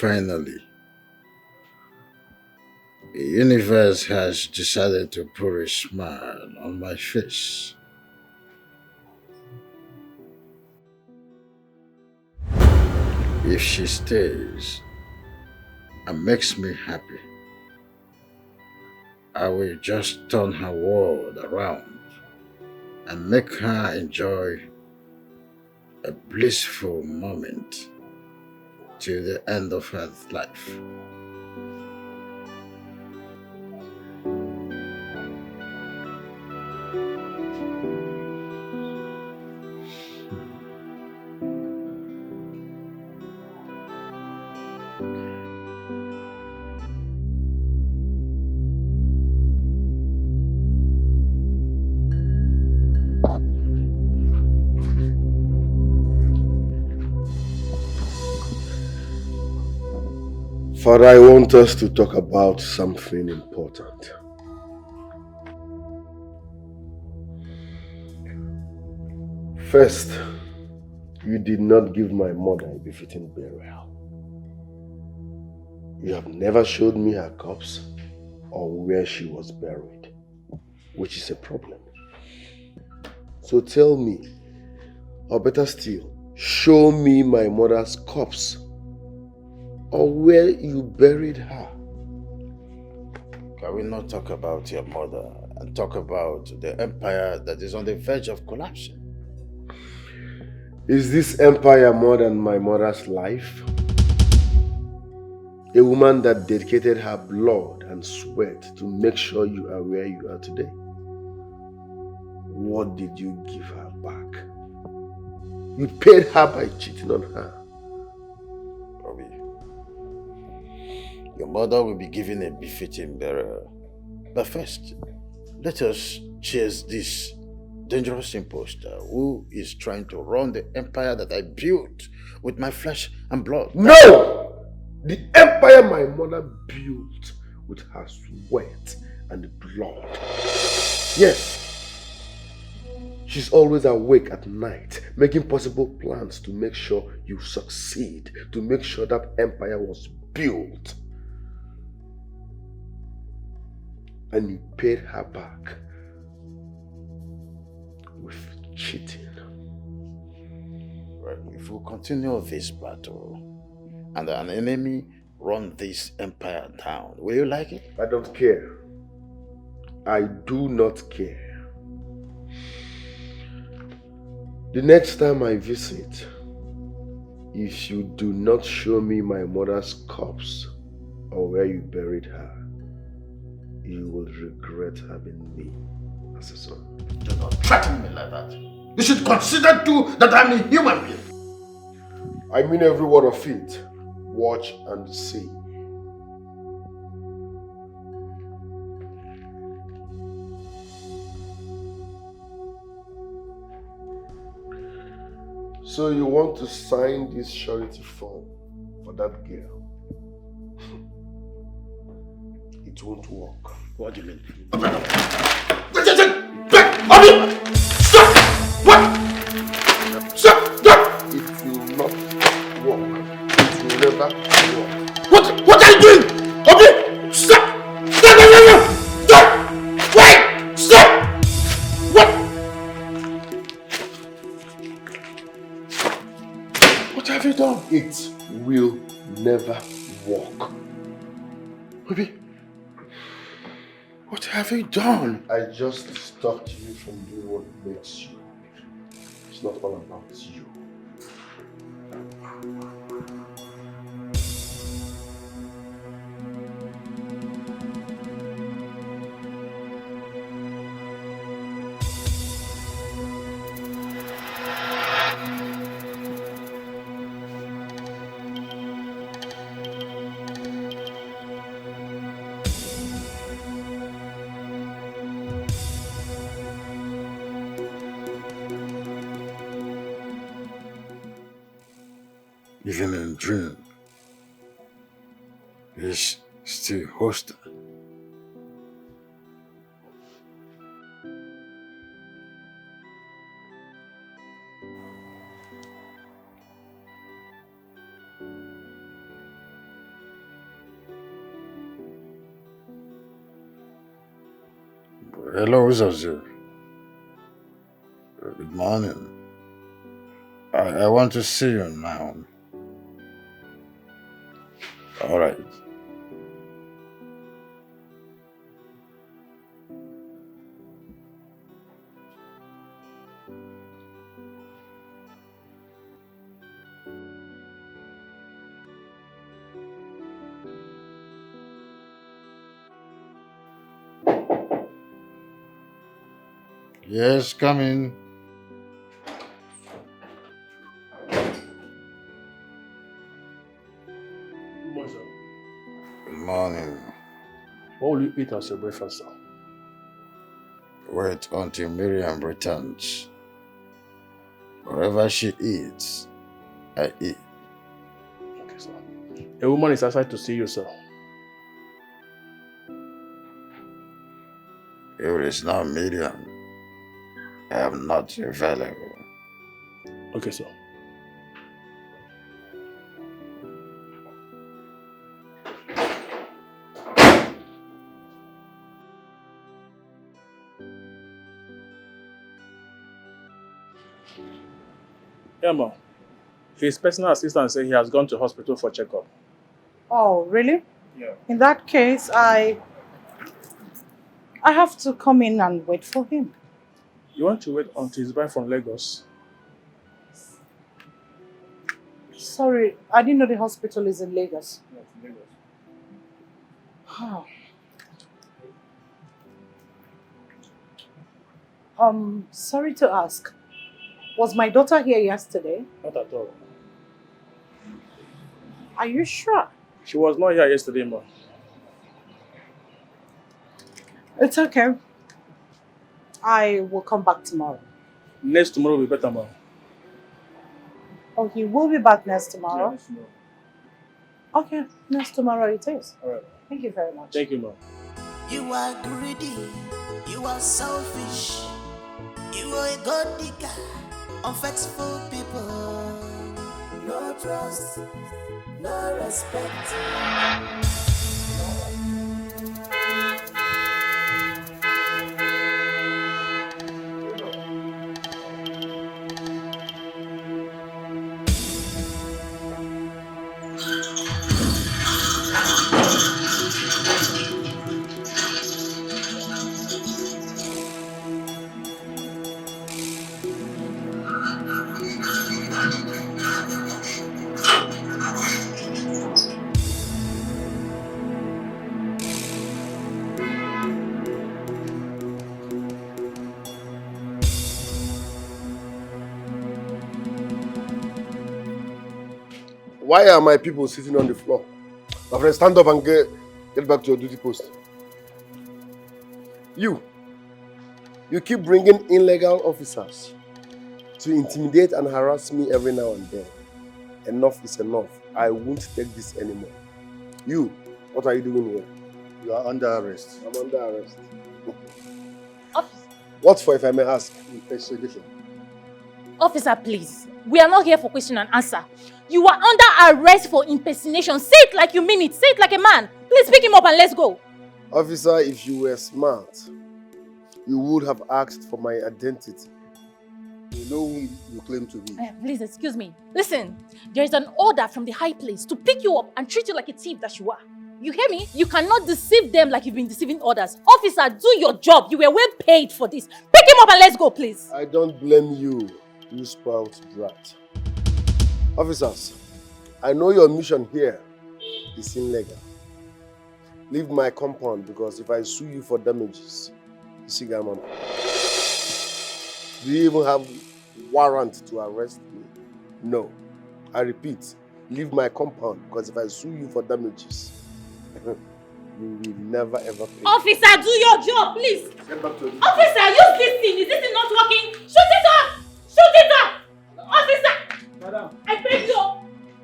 Finally, the universe has decided to put a smile on my face. If she stays and makes me happy, I will just turn her world around and make her enjoy a blissful moment till the end of her life. Father, I want us to talk about something important. First, you did not give my mother a befitting burial. You have never showed me her corpse or where she was buried, which is a problem. So tell me, or better still, show me my mother's corpse or where you buried her. Can we not talk about your mother and talk about the empire that is on the verge of collapsing? Is this empire more than my mother's life? A woman that dedicated her blood and sweat to make sure you are where you are today. What did you give her back? You paid her by cheating on her. Bobby, your mother will be given a befitting burial. But first, let us chase this dangerous imposter who is trying to run the empire that I built with my flesh and blood. No! The empire my mother built with her sweat and blood. Yes. She's always awake at night, making possible plans to make sure you succeed, to make sure that empire was built. And you paid her back with cheating. Right. If we continue this battle and an enemy run this empire down, will you like it? I don't care. I do not care. The next time I visit, if you do not show me my mother's corpse or where you buried her, you will regret having me as a son. Do not threaten me like that. You should consider too that I'm a human being. I mean every word of it. Watch and see. So you want to sign this surety form for that girl? It won't work. What do you mean? Stop! What? Stop! It will not work. It will never work. What are you doing? Obi! Stop! Stop! Wait! Stop! What have you done? It will never work. Obi, what have you done? I just stopped you from doing what makes you happy. It's not all about you. Even in dream, he's still hostile. Hello, Zazu. Good morning. I want to see you now. All right. Yes, come in. Good morning. What will you eat as your breakfast, sir? Wait until Miriam returns. Wherever she eats, I eat. Okay, sir. A woman is outside to see you, sir. If it is not Miriam, I am not available. Okay, sir. Emma, his personal assistant said he has gone to hospital for checkup. Oh, really? Yeah. In that case, I have to come in and wait for him. You want to wait until he's back from Lagos? Sorry, I didn't know the hospital is in Lagos. Yeah, Lagos. Sorry to ask. Was my daughter here yesterday? Not at all. Are you sure? She was not here yesterday, ma. It's okay. I will come back tomorrow. Next tomorrow will be better, ma. Oh, he will be back next tomorrow? next tomorrow. Okay, next tomorrow it is. All right. Thank you very much. Thank you, ma. You are greedy, you are selfish, you are a god digger, unfaithful people. No trust, no respect. Why are my people sitting on the floor? My friend, stand up and get back to your duty post. You keep bringing illegal officers to intimidate and harass me every now and then. Enough is enough. I won't take this anymore. You, what are you doing here? You are under arrest. I'm under arrest. Officer. What for, if I may ask? Investigation. Officer, please. We are not here for question and answer. You are under arrest for impersonation. Say it like you mean it. Say it like a man. Please pick him up and let's go. Officer, if you were smart, you would have asked for my identity. You know who you claim to be. Please, excuse me. Listen, there is an order from the high place to pick you up and treat you like a thief that you are. You hear me? You cannot deceive them like you've been deceiving others. Officer, do your job. You were well paid for this. Pick him up and let's go, please. I don't blame you, you spoiled brat. Officers, I know your mission here is illegal. Leave my compound because if I sue you for damages, you see, Gateman, do you even have warrant to arrest me? No. I repeat, leave my compound because if I sue you for damages, you will never ever pay. Officer, do your job, please. Get back to it. Officer, use this thing. Is this thing not working? Shoot it up! Shoot it up! Officer! Madam. I paid you.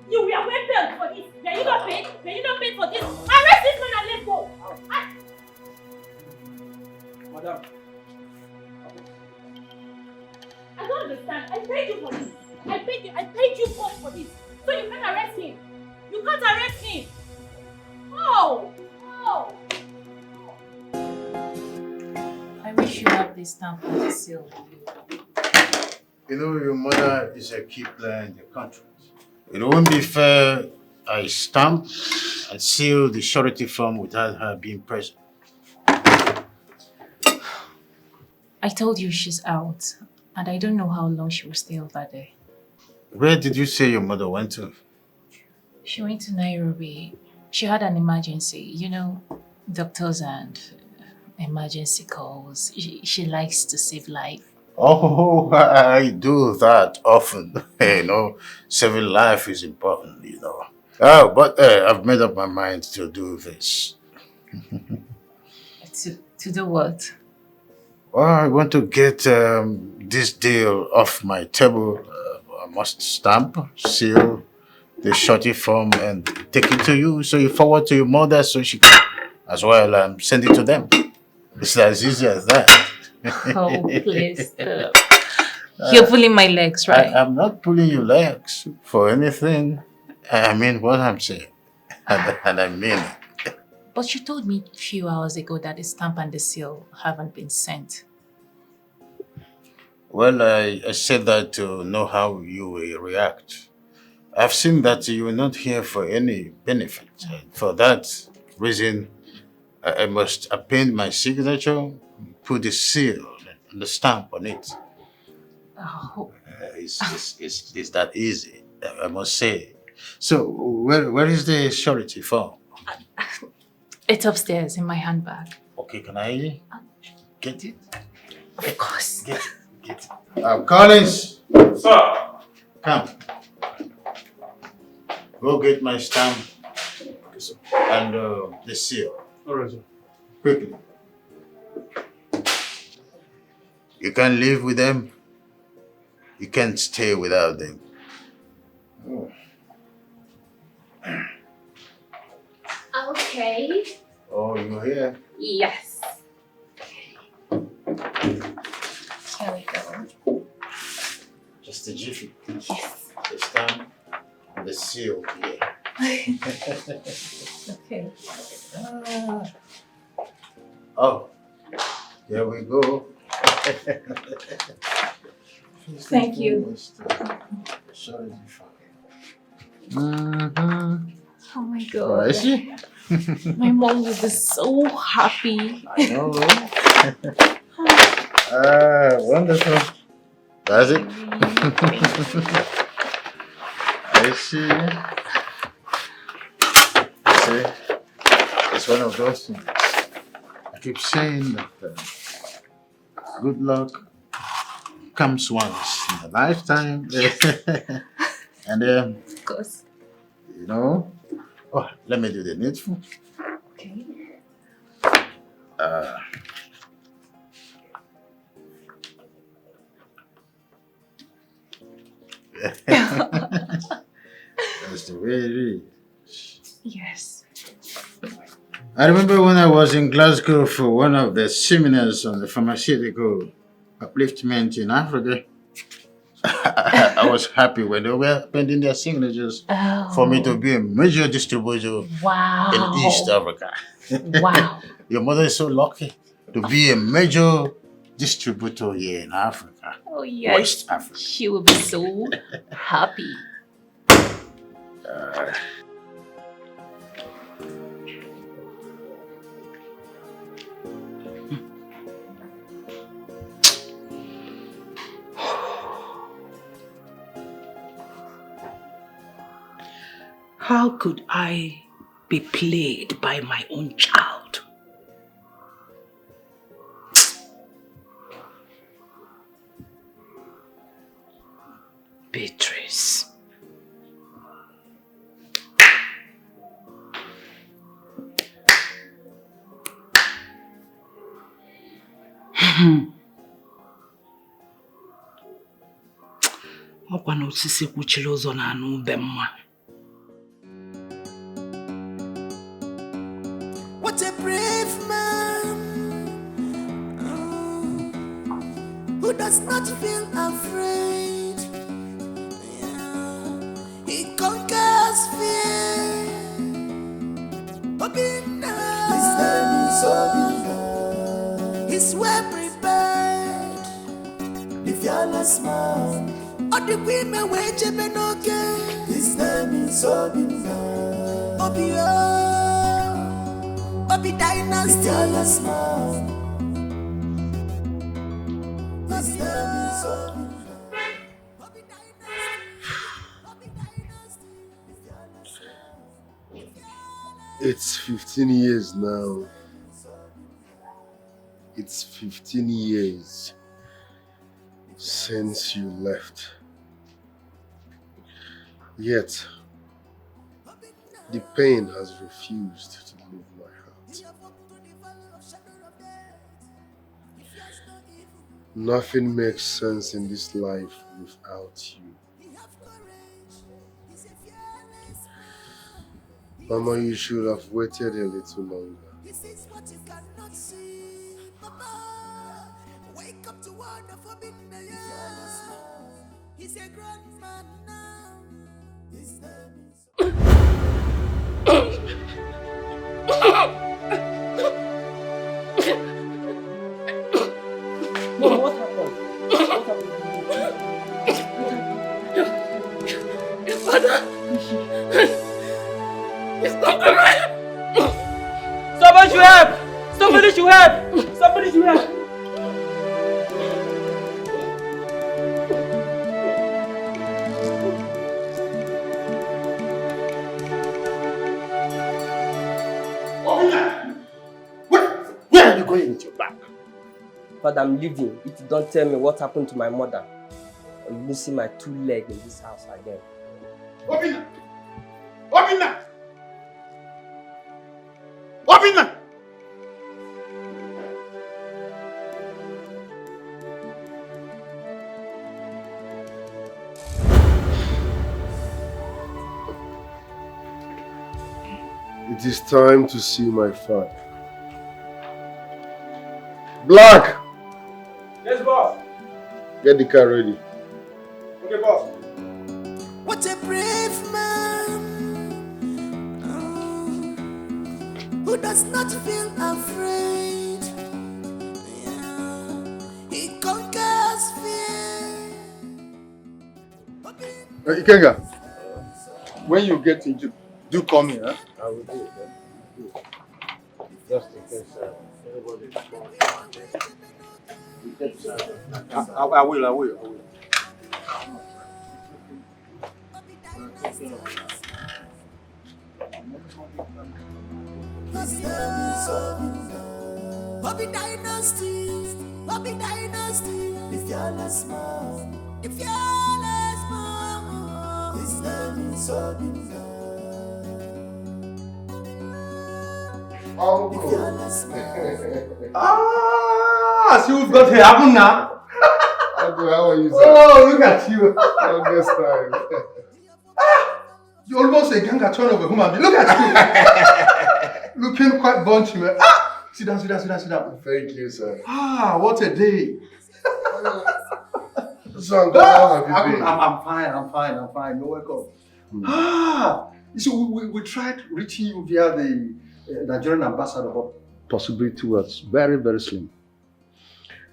You were well paid for this. Were you not paid? Were you not paid for this? Arrest this man and let's go. Madam. I don't understand. I paid you for this. I paid you both for this. So you can't arrest him. You can't arrest him. Oh! Oh! I wish the stamp and the seal. You know, your mother is a key player in the contract. It won't be fair I stamp and seal the surety form without her being present. I told you she's out, and I don't know how long she will stay over there. Where did you say your mother went to? She went to Nairobi. She had an emergency. You know, doctors and emergency calls. She likes to save life. Oh, I do that often. You know, saving life is important, you know. Oh, but I've made up my mind to do this. To do what? Well, I want to get this deal off my table. I must stamp, seal the shorty form and take it to you. So you forward to your mother so she can as well send it to them. It's as easy as that. Oh, please stop. You're pulling my legs, right? I'm not pulling your legs for anything. I mean what I'm saying. And I mean it. But you told me a few hours ago that the stamp and the seal haven't been sent. Well, I said that to know how you will react. I've seen that you are not here for any benefit. For that reason, I must append my signature, put the seal and the stamp on it. Oh. It's that easy, I must say. So, where is the surety form? It's upstairs in my handbag. Okay, can I get it? Of course. Get it. Collins! Sir! Come. Go get my stamp and the seal. All right, sir. Quickly. You can't live with them. You can't stay without them. Oh. Okay. Oh, you're here? Yes. Here we go. Just a jiffy. Yes. The stamp and the seal here. Okay. Oh, there we go. Thank you. Oh my god. Is she? My mom will be so happy. I know. Wonderful. That's it. I see. See, it's one of those things. I keep saying that good luck comes once in a lifetime. And Of course. you know, oh, let me do the needful. Okay. That's the way it is. Yes. I remember when I was in Glasgow for one of the seminars on the pharmaceutical upliftment in Africa. I was happy when they were pending their signatures for me to be a major distributor Wow. in East Africa. Wow. Your mother is so lucky to be a major distributor here in Africa. Oh yes. West Africa. She will be so happy. How could I be played by my own child? Beatrice. Ọkwa na osisi kwuchiri ụzọ na-anụ ube mma. What a brave man who does not feel afraid. Yeah. He conquers fear. His name is Obina. He's well prepared. fearless man. All the women were Jeben okay. His name is Obina. Obi Dynasty. Fearless man. His name is Obina. Obi Dynasty. It's 15 years now. It's 15 years since you left. Yet, the pain has refused to leave my heart. Nothing makes sense in this life without you. Mama, you should have waited a little longer. This is what you cannot see, Papa. Wake up to one of forbidden. He's a grown man now. His name is. Mom, what happened? Your father is not alive. Somebody should help! Somebody should help! Somebody should help! Where are you going with your bag? Father, I'm leaving. If you don't tell me what happened to my mother, you will see my two legs in this house again. Obina! Obina! Obina! It is time to see my father. Black! Yes, boss. Get the car ready. Okay, boss. What a brave man who does not feel afraid. Yeah. He conquers fear. Ikenga, when you get into, do call me, huh? I will do it. Just in case everybody is I will. His name is Obi Dynasty. Obi Dynasty. The fearless man. The fearless man. His name is Obi. The fearless man. See who's got here happen now? Uncle, how are you, sir? Oh, look at you. Longest time. You almost a ganga turn of a human being. Look at you. Looking quite bunchy, man. Sit down. Thank you, sir. What a day. So, Uncle, how have you been? I'm fine. You're welcome. So we tried reaching you via the Nigerian ambassador, but possibility was very, very slim.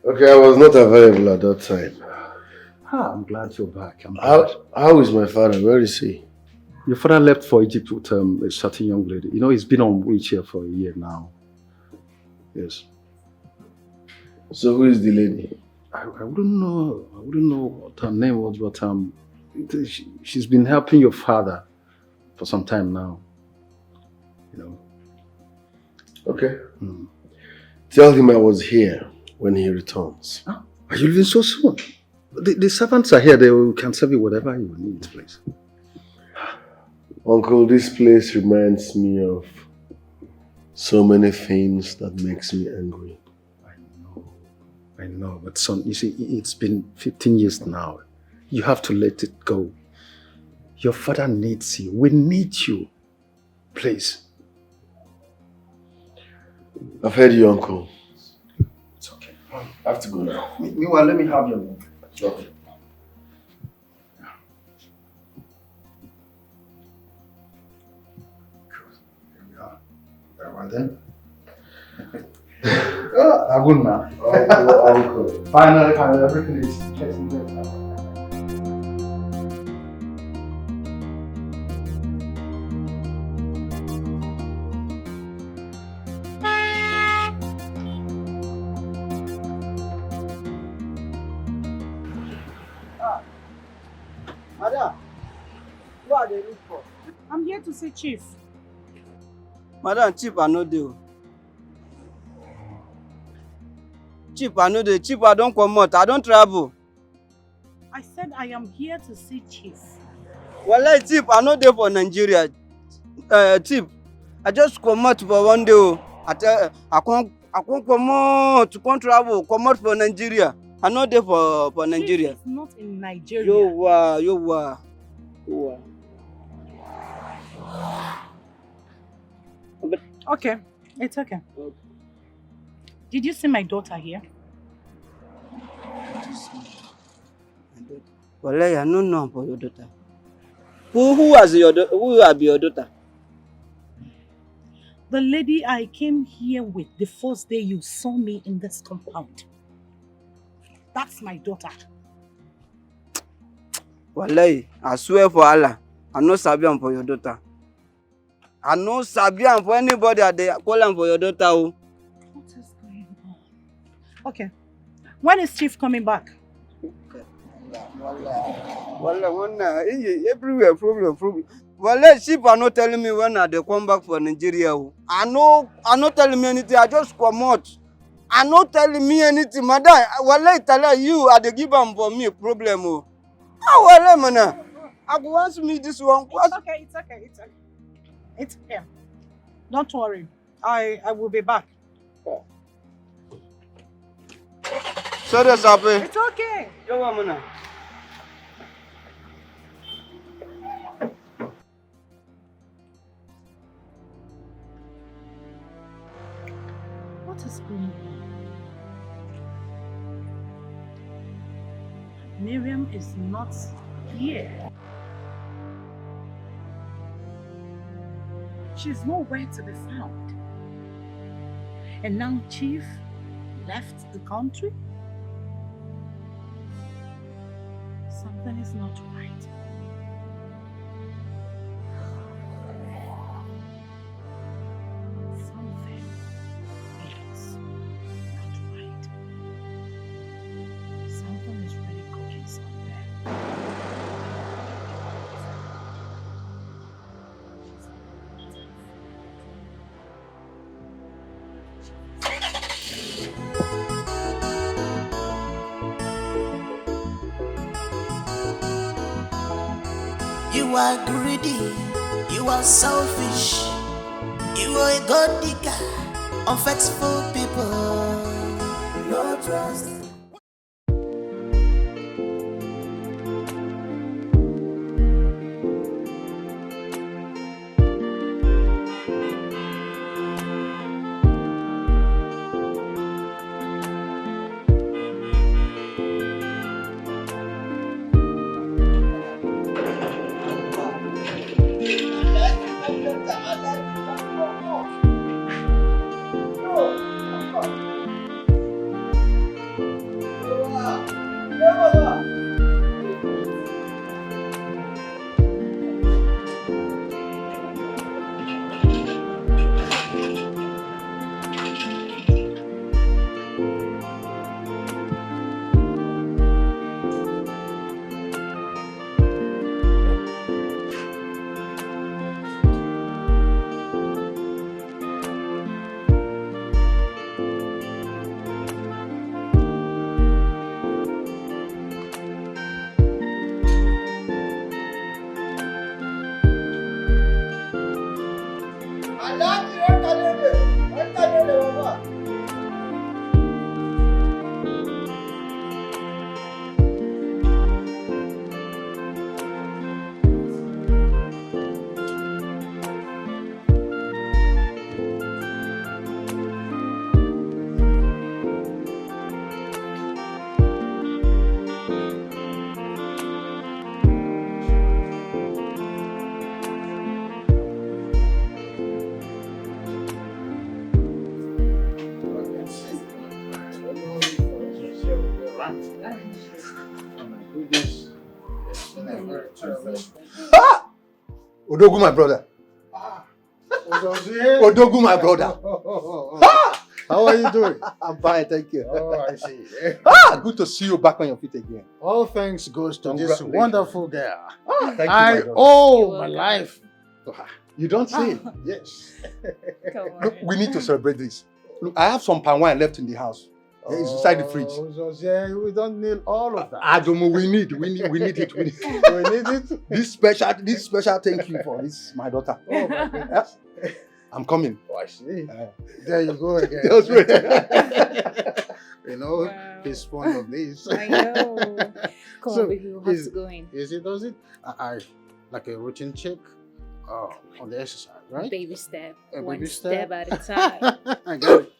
Okay, I was not available at that time. I'm glad you're back. How is my father? Where is he? Your father left for Egypt with a certain young lady. You know, he's been on wheelchair for a year now. Yes. So who is the lady? I wouldn't know what her name was, but she's been helping your father for some time now. You know. Okay. Tell him I was here when he returns. Are you leaving so soon? The servants are here. They can serve you whatever you need, please. Uncle, this place reminds me of so many things that makes me angry. I know, but son, you see, it's been 15 years now. You have to let it go. Your father needs you. We need you. Please. I've heard you, Uncle. It's okay. I have to go now. Meanwhile, let me have your name. Okay. Good. Here we are. Very well then. Aguna. Uncle. Finally, everything is getting better. Madam, what are they looking for? I'm here to see Chief. Madam, Chief, I know you. Chief, I know the Chief, I don't come out. I don't travel. I said I am here to see Chief. Well, Chief, I know they for Nigeria. Chief, I just come out for one day. I can't come out to come travel. Come out for Nigeria. I know they for Nigeria. Chief is not in Nigeria. You are. Okay, it's okay. Did you see my daughter here? Well, I don't know for your daughter. Who will be your daughter? The lady I came here with the first day you saw me in this compound. That's my daughter. Wallahi, I swear for Allah, I no sabi am for your daughter. I no sabi am for anybody that they call am for your daughter. What is going on? Okay. When is Chief coming back? Wallahi, everywhere problem. Wallahi, Chief are not telling me when they come back for Nigeria. I not telling me anything. I just come out. I not telling me anything, madam. Wallahi, tell you are the give am for me problem. Wallahi, man. I go ask me this one. It's okay. It's okay. Don't worry. I will be back. Sorry, Sapi. It's okay. Yo, man. What is going on? Miriam is not here. She's nowhere to be found. And now Chief left the country? Something is not right. Something is not right. Something is really cooking somewhere. You are greedy, you are selfish, you are a god digger, unfaithful people, no trust. Odogu, my brother. Odogu, my brother. How are you doing? I'm fine, thank you. Oh, I see. Good to see you back on your feet again. All thanks goes to this wonderful girl. Thank you, I owe my life to her. You don't say. Yes. Look, we need to celebrate this. Look, I have some palm wine left in the house. It's inside the fridge. We don't need all of that. Adomo, we need it. We need it. We need it. This special thank you for this, my daughter. Oh my goodness. I'm coming. Oh, I see. There you go again. That's right. You know, he's fond of this. I know. Come on, baby, we'll have to go in. Does it? I like a routine check on the exercise, right? Baby step. One Baby step step at a time. I got it.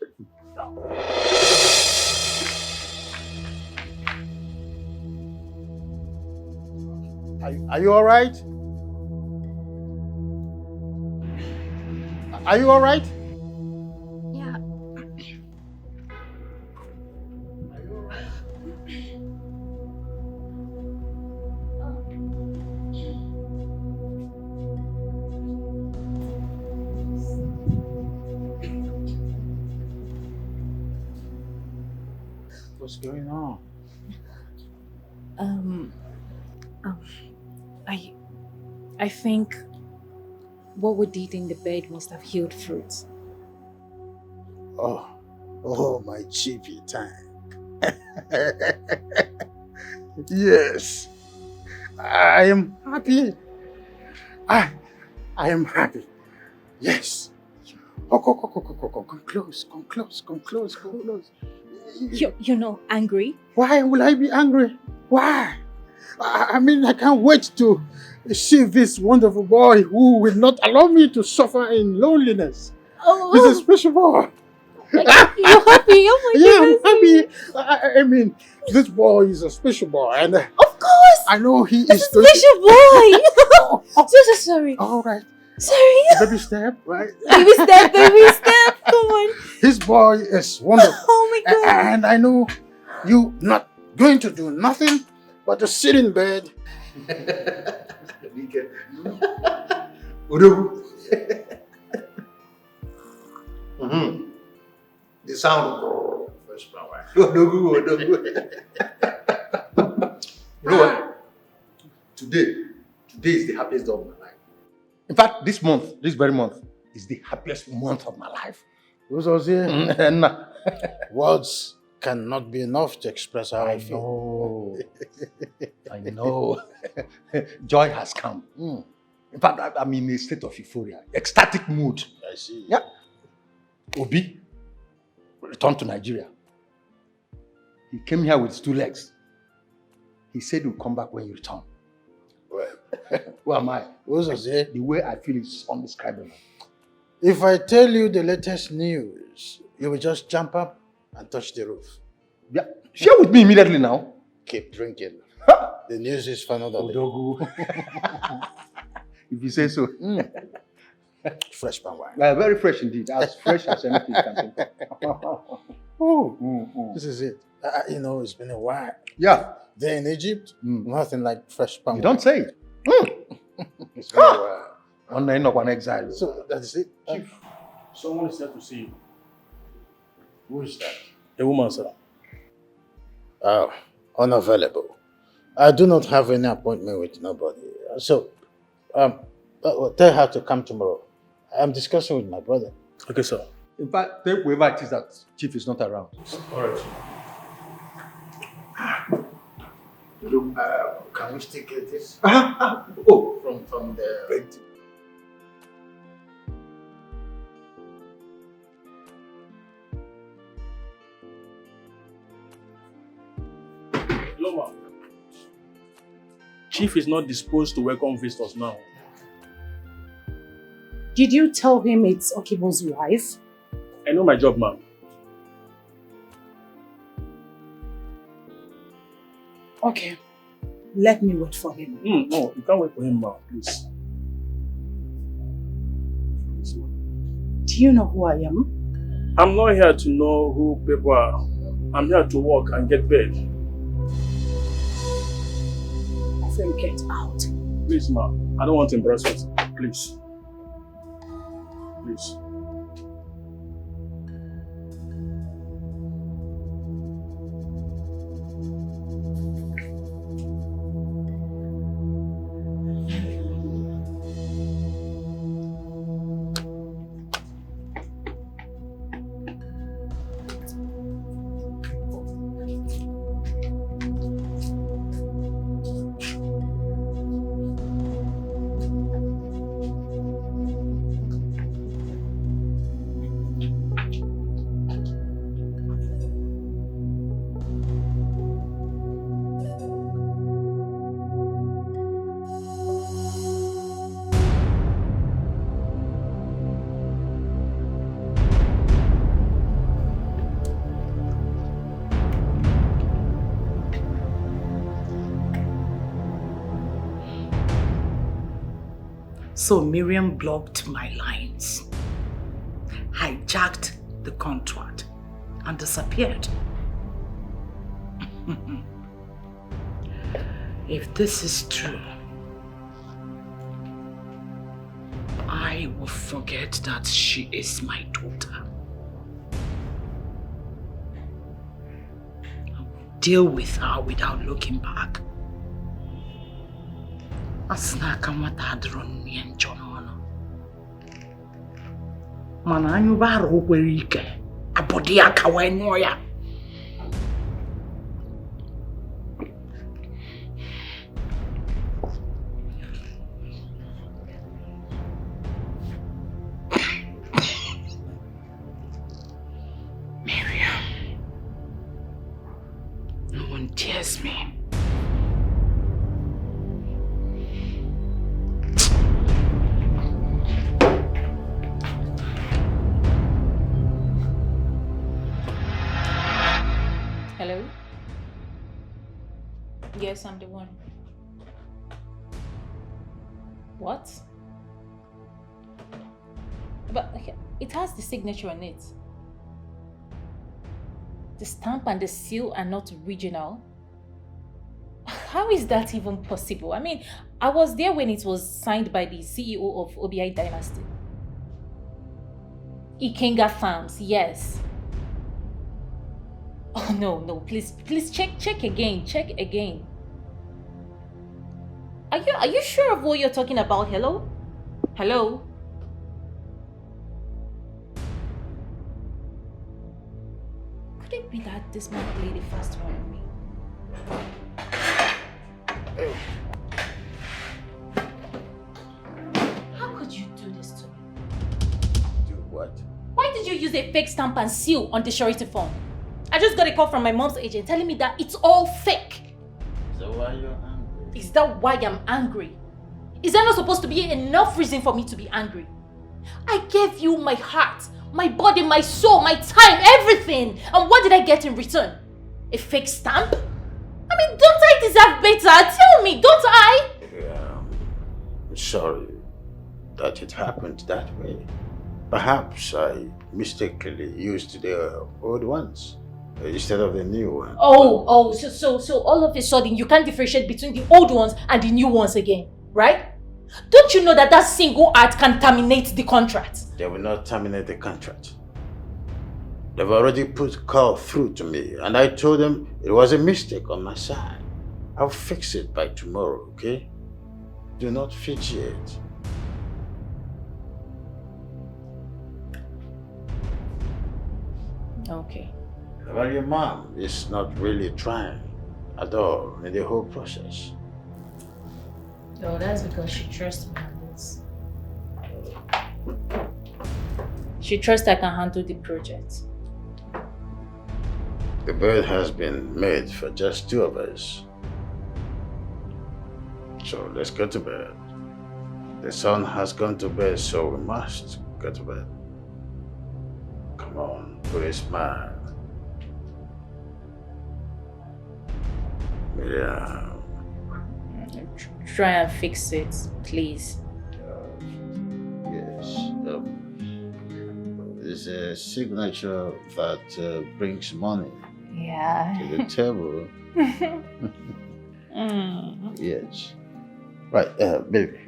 Are you all right? Are you all right? Yeah. What's going on? I think what we did in the bed must have healed fruits. Oh, my chippy tank. Yes, I am happy. I am happy. Yes. Oh, come close. You're not angry? Why will I be angry? Why? I mean, I can't wait to see this wonderful boy who will not allow me to suffer in loneliness. Oh, He's a special boy. You're happy? Oh my goodness. I'm happy. I mean, this boy is a special boy. And of course. I know he That's is a special boy. So sorry. All right. Sorry. Baby step, right? Baby step. Come on. This boy is wonderful. Oh my God. And I know you're not going to do nothing but to sit in bed. Udogu. The sound of first power. Udogu. You know what? Today is the happiest day of my life. In fact, this very month, is the happiest month of my life. Words cannot be enough to express how I feel. I know. Joy has come. In fact, I'm in a state of euphoria, ecstatic mood. I see. Yeah. Obi returned to Nigeria. He came here with his 2 legs. He said he'll come back when you return. Well, who am I? The way I feel is undescribable. If I tell you the latest news, you will just jump up and touch the roof. Yeah, share with me immediately now. Keep drinking. The news is for another day. If you say so. Fresh palm wine. Very fresh indeed. As fresh as anything you can think of. This is it. You know, it's been a while. Yeah. There in Egypt, nothing like fresh palm wine. You don't say it. It's been a while. On the end of an exile. So that is it. Chief, someone is here to see you. Who is that? A woman, sir. Oh, unavailable. I do not have any appointment with nobody. So, tell her to come tomorrow. I'm discussing with my brother. Okay, sir. In fact, tell whoever it is that Chief is not around. All right. Can we still get this? Oh, from the... Hello, ma'am. Chief is not disposed to welcome visitors now. Did you tell him it's Okibo's wife? I know my job, ma'am. Okay. Let me wait for him. No, you can't wait for him, ma'am, please. Do you know who I am? I'm not here to know who people are. I'm here to work and get paid. of them get out. Please, ma. I don't want to embarrass you. Please. Please. So Miriam blocked my lines, hijacked the contract, and disappeared. If this is true, I will forget that she is my daughter. I will deal with her without looking back. Asnaka matadron ni enjono. Mana anyu baro kwerike. Abodi akawa enyoya. Miriam. No one dares me. Hello? Yes, I'm the one. What? But okay, it has the signature on it. The stamp and the seal are not original. How is that even possible? I mean, I was there when it was signed by the CEO of OBI Dynasty. Ikenga Farms, yes. Oh no, please check again. Are you sure of what you're talking about? Hello? Could it be that this man played a fast one on me? How could you do this to me? Do what? Why did you use a fake stamp and seal on the surety form? I just got a call from my mom's agent telling me that it's all fake. So why you're angry? Is that why I'm angry? Is that not supposed to be enough reason for me to be angry? I gave you my heart, my body, my soul, my time, everything. And what did I get in return? A fake stamp? I mean, don't I deserve better? Tell me, don't I? I'm sorry that it happened that way. Perhaps I mistakenly used the old ones instead of the new one. So all of a sudden you can't differentiate between the old ones and the new ones again, right? Don't you know that single act can terminate the contract? They will not terminate the contract. They've already put call through to me, and I told them it was a mistake on my side. I'll fix it by tomorrow, okay? Do not fidget. Okay. Well, your mom is not really trying at all in the whole process. Oh, that's because she trusts me on this. She trusts I can handle the project. The bed has been made for just two of us. So let's go to bed. The sun has gone to bed, so we must go to bed. Come on, put a smile. Yeah. Try and fix it, please. Yes. There's a signature that brings money Yeah. to the table. Yes. Right, baby.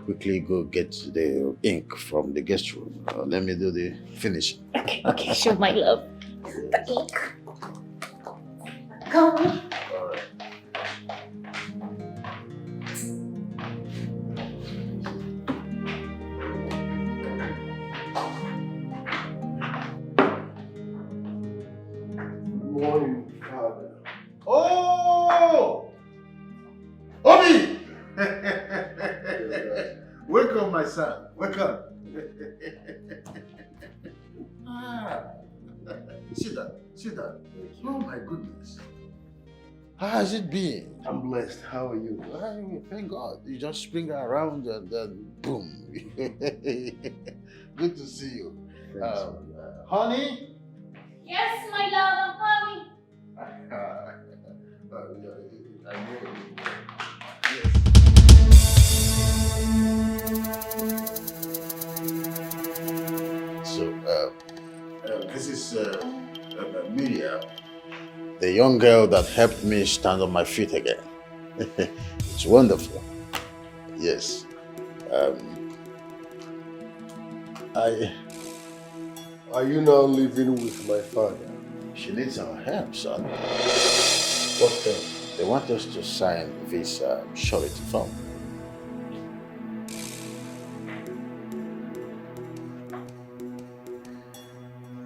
Quickly go get the ink from the guest room. Let me do the finish. Okay, sure, my love. The ink. Come on. Morning, Father. Oh! Obi! Welcome, my son. Welcome. Sit down. Sit down. Oh, my goodness. How has it been? I'm blessed. How are you? Thank God. You just spring around and then boom. Good to see you. Honey? Yes, my love, I'm coming. So, this is Miriam, the young girl that helped me stand on my feet again. It's wonderful. Yes. Are you now living with my father? She needs our help, son. What help? They want us to sign this surety form.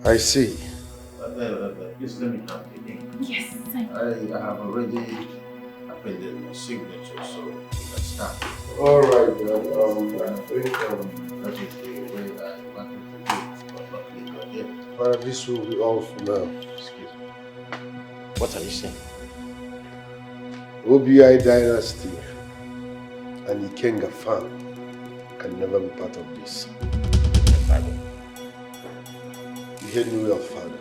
I see. Please let me have the ink. Yes, I have already appended my signature, so you can start. All right, then. I think that is the way I wanted to do it, but not later yet. This will be all for now. Excuse me. What are you saying? OBI dynasty and Ikenga fan can never be part of this. Father. You heard me well, Father.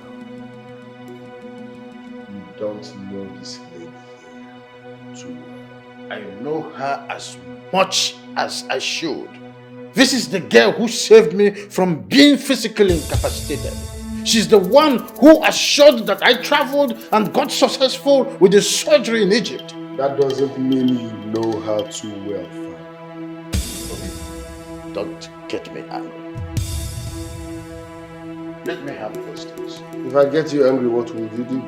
You don't know this lady here too well. I know her as much as I should. This is the girl who saved me from being physically incapacitated. She's the one who assured that I traveled and got successful with the surgery in Egypt. That doesn't mean you know her too well, Father. Okay. Don't get me angry. Let me have those things. If I get you angry, what will you do?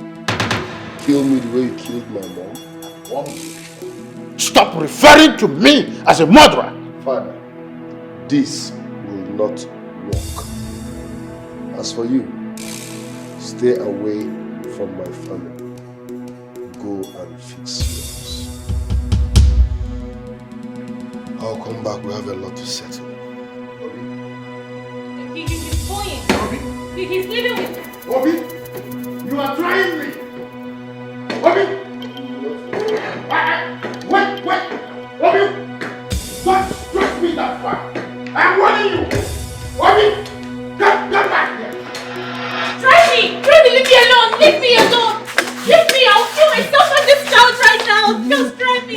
Kill me the way you killed my mom? I warned you. Stop referring to me as a murderer. Father, this will not work. As for you, stay away from my family. Go and fix yours. I'll come back. We have a lot to settle. He's going. He's leaving with me. Obi, you are trying me. Obi, wait. Obi, don't stretch me that far. I'm warning you. Obi, come back here. Try me. Leave me alone. Leave me alone. Leave me. I'll kill myself on this couch right now. Just try me.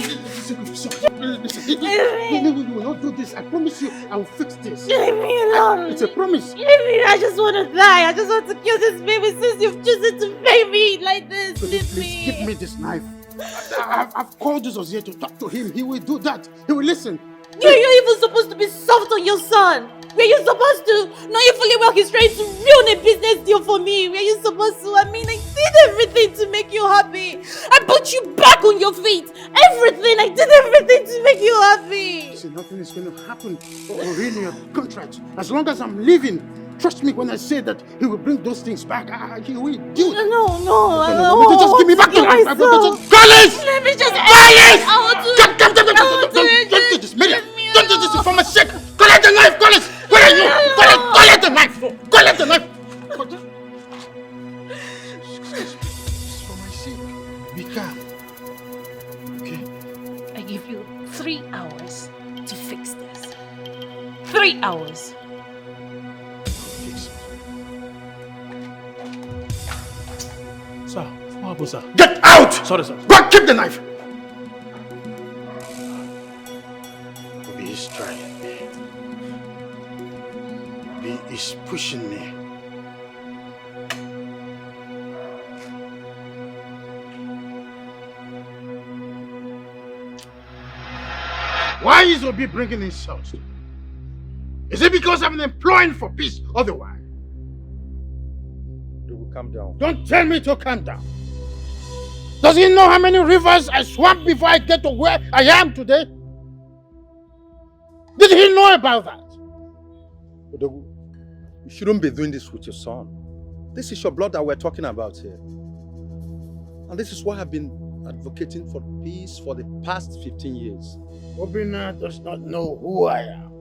You will not do this. I promise you, I will fix this. Leave me alone. It's a promise. Leave me. I just want to die. I just want to kill this baby since you've chosen to pay me like this. Please give me this knife. I've called Jesus here to talk to him. He will do that. He will listen. You're even supposed to be soft on your son. Were you supposed to? Knowing fully well he's trying to ruin a business deal for me. Were you supposed to? I mean, I did everything to make you happy. I put you back on your feet. Everything. I did everything to make you happy. See, nothing is going to happen or really a contract. As long as I'm living, trust me when I say that he will bring those things back. He will do it. No. Just give me back the knife. Collins! Let me just... Collins! I want to... Don't do this, Miriam. Don't do this for my sake. Collect the knife, Collins! Where are you? Collect the knife! Collect the knife! It's for my sake. Be calm. Okay? I give you 3 hours to fix this. 3 hours. Fix it. Sir, what happened, sir? Get out! Sorry, sir. Go and keep the knife! Obi is trying me. Obi is pushing me. Why is Obi bringing insults? Is it because I'm imploring for peace otherwise? They will calm down. Don't tell me to calm down. Does he know how many rivers I swam before I get to where I am today? Did he know about that? Odogu, you shouldn't be doing this with your son. This is your blood that we're talking about here. And this is why I've been advocating for peace for the past 15 years. Obina does not know who I am.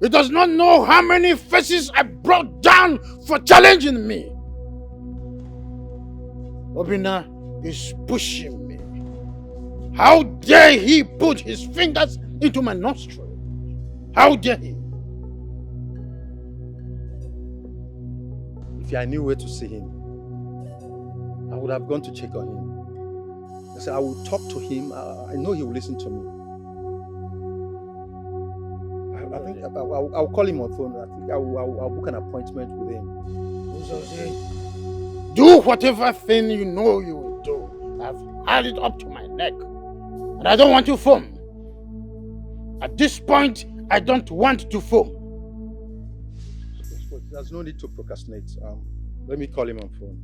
He does not know how many faces I brought down for challenging me. Obina is pushing me. How dare he put his fingers into my nostril? How dare he? If I knew where to see him, I would have gone to check on him. I said, I will talk to him. I know he will listen to me. I think I'll call him on phone. I think I'll book an appointment with him. Do whatever thing you know you will do. I've had it up to my neck. And I don't want to foam. At this point, I don't want to foam. There's no need to procrastinate. Let me call him on phone.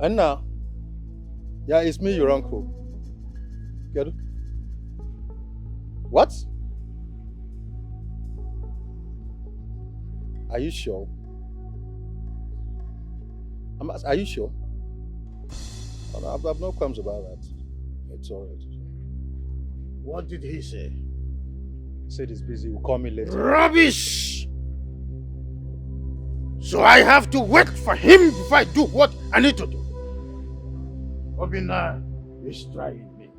Anna. Yeah, it's me, your uncle. Get it? What? Are you sure? Are you sure? I've no qualms about that. It's alright. What did he say? He said he's busy. He'll call me later. Rubbish! So I have to wait for him before I do what I need to do. Obina is trying me.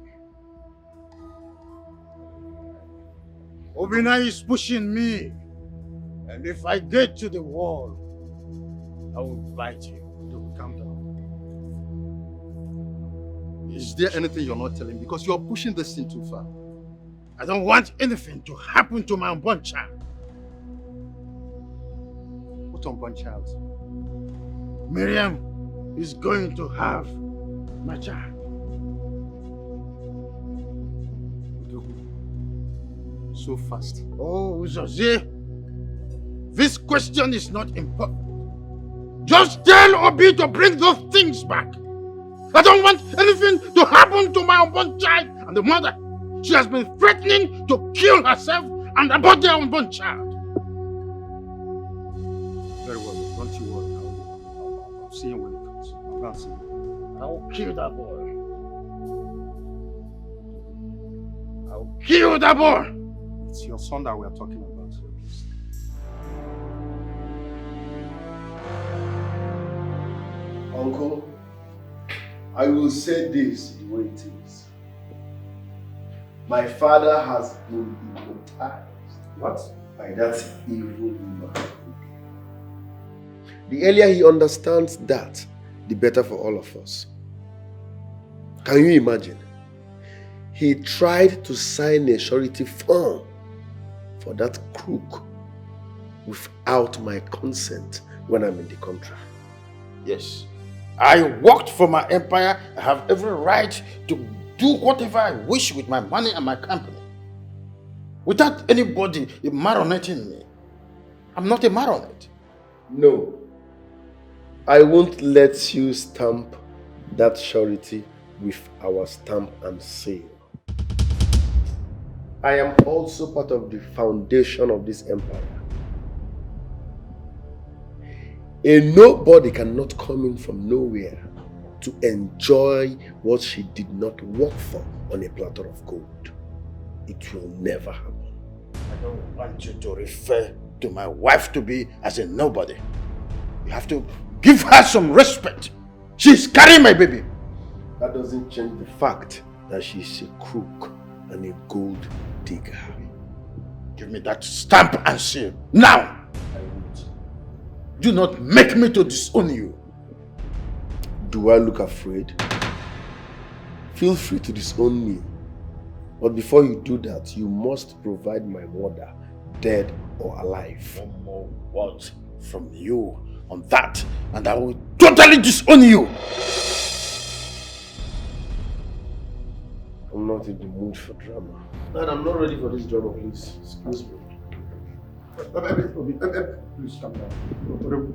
Obina is pushing me. And if I get to the wall, I will bite him. Calm down. Is there anything you're not telling me? Because you're pushing this thing too far. I don't want anything to happen to my unborn child. What unborn child? Miriam is going to have my child. So fast. Oh, Jose, this question is not important. Just tell Obi to bring those things back. I don't want anything to happen to my unborn child and the mother. She has been threatening to kill herself and abort their unborn child. Very well, don't you worry. I'll see him when he comes. I'll go and see him. I will kill that boy. I will kill that boy. It's your son that we are talking about here, please. Uncle, I will say this the way it is. My father has been hypnotized. What? By that evil man. The earlier he understands that, the better for all of us. Can you imagine? He tried to sign a surety form for that crook without my consent when I'm in the country. Yes. I worked for my empire. I have every right to do whatever I wish with my money and my company. Without anybody marionetting me. I'm not a marionette. No. I won't let you stamp that surety with our stamp and seal. I am also part of the foundation of this empire. A nobody cannot come in from nowhere to enjoy what she did not work for on a platter of gold. It will never happen. I don't want you to refer to my wife to be as a nobody. You have to give her some respect. She's carrying my baby. That doesn't change the fact that she's a crook and a gold digger. Give me that stamp and seal. Now! I won't. Do not make me to disown you. Do I look afraid? Feel free to disown me. But before you do that, you must provide my mother, dead or alive. No more words from you. on that and I will totally disown you. I'm not in the mood for drama. Dad, I'm not ready for this drama, please. Excuse me. Please calm down.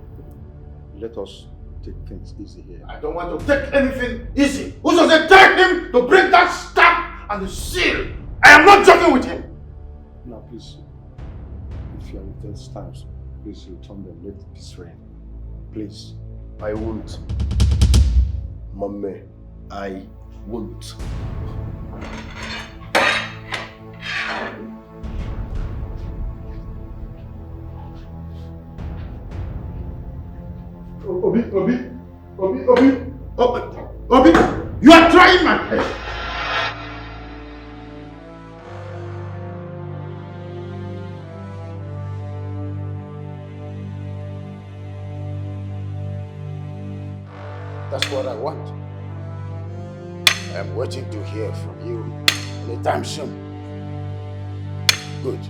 Let us take things easy here. I don't want to take anything easy. Who does it take him to bring that stamp and the seal? I am not joking with him. Now please, if you are with those stamps, please return them. Let peace reign. Please. I won't. Mommy, I won't. Obi, you are trying my head. That's what I want. I am waiting to hear from you anytime soon. Good.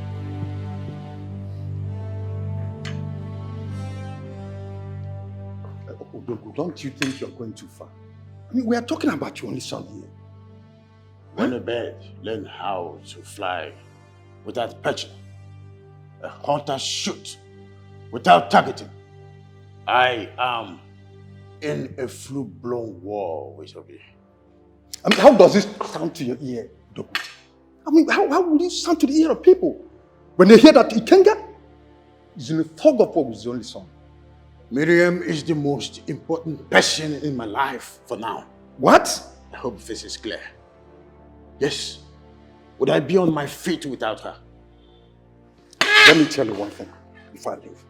Don't you think you're going too far? I mean, we are talking about your only son here. When a bird learns how to fly without perching, a hunter shoots without targeting. I am in a full-blown war with Obi. I mean, how does this sound to your ear, Dogu? I mean, how will it sound to the ear of people when they hear that Ikenga is in a fog of war with his only son? Miriam is the most important person in my life for now. What? I hope this is clear. Yes. Would I be on my feet without her? Let me tell you one thing before I leave.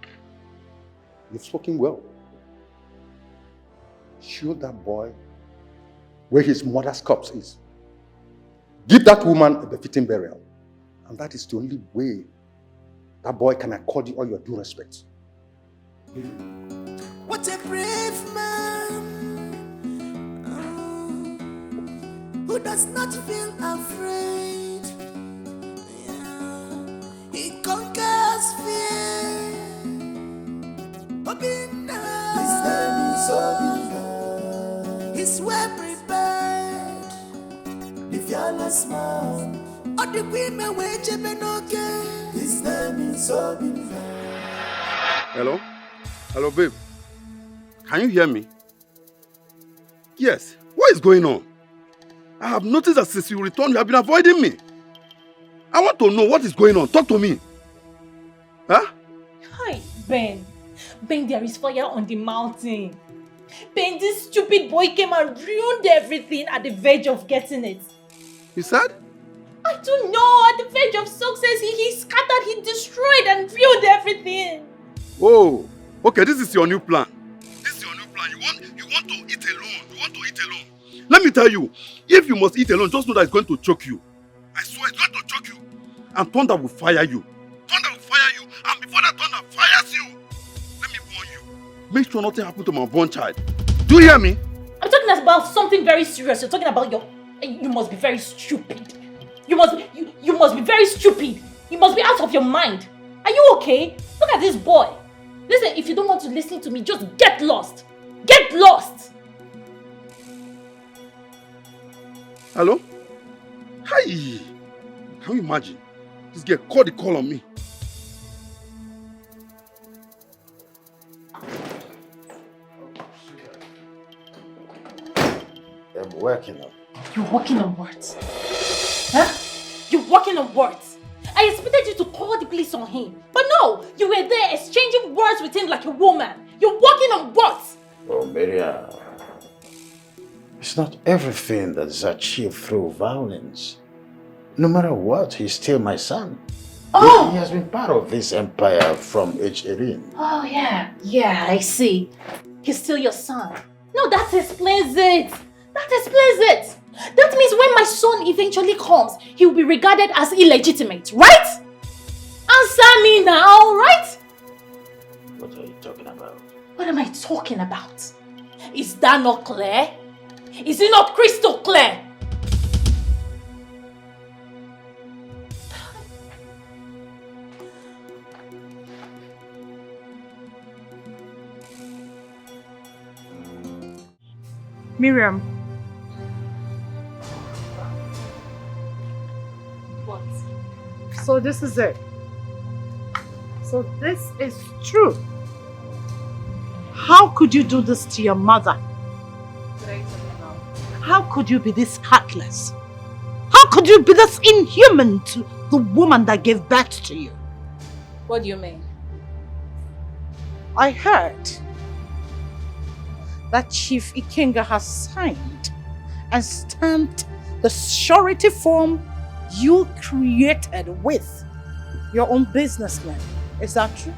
You've spoken well. Show that boy where his mother's corpse is. Give that woman a befitting burial. And that is the only way that boy can accord you all your due respect. What a brave man who does not feel afraid. Yeah. He conquers fear. His name is Obina. He's well prepared. The fearless man. All the women were okay. His name is Obina. Hello? Hello, babe. Can you hear me? Yes. What is going on? I have noticed that since you returned, you have been avoiding me. I want to know what is going on. Talk to me. Huh? Hi, Ben. Ben, there is fire on the mountain. Ben, this stupid boy came and ruined everything at the verge of getting it. You said? I don't know. At the verge of success, he scattered, he destroyed and ruined everything. Oh, okay, this is your new plan. This is your new plan. You want to eat alone. You want to eat alone. Let me tell you, if you must eat alone, just know that it's going to choke you. I swear it's going to choke you. And thunder will fire you. Thunder will fire you. And before that thunder fires you, let me warn you. Make sure nothing happens to my born child. Do you hear me? I'm talking about something very serious. You're talking about you must be very stupid. You must be very stupid. You must be out of your mind. Are you okay? Look at this boy. Listen, if you don't want to listen to me, just get lost. Get lost! Hello? Hi! Can you imagine? This girl called the call on me. I'm working on. You're working on what? Huh? You're working on what? I expected you to call the police on him. But no, you were there exchanging words with him like a woman. You're working on what? Oh, Miriam. It's not everything that is achieved through violence. No matter what, he's still my son. Oh! He has been part of this empire from age 18. Oh, yeah. Yeah, I see. He's still your son. No, that explains it. That explains it. That means when my son eventually comes, he will be regarded as illegitimate, right? Answer me now, right? What are you talking about? What am I talking about? Is that not clear? Is it not crystal clear? Miriam. What? So this is it. So this is true. How could you do this to your mother? How could you be this heartless? How could you be this inhuman to the woman that gave birth to you? What do you mean? I heard that Chief Ikenga has signed and stamped the surety form you created with your own businessman. Is that true?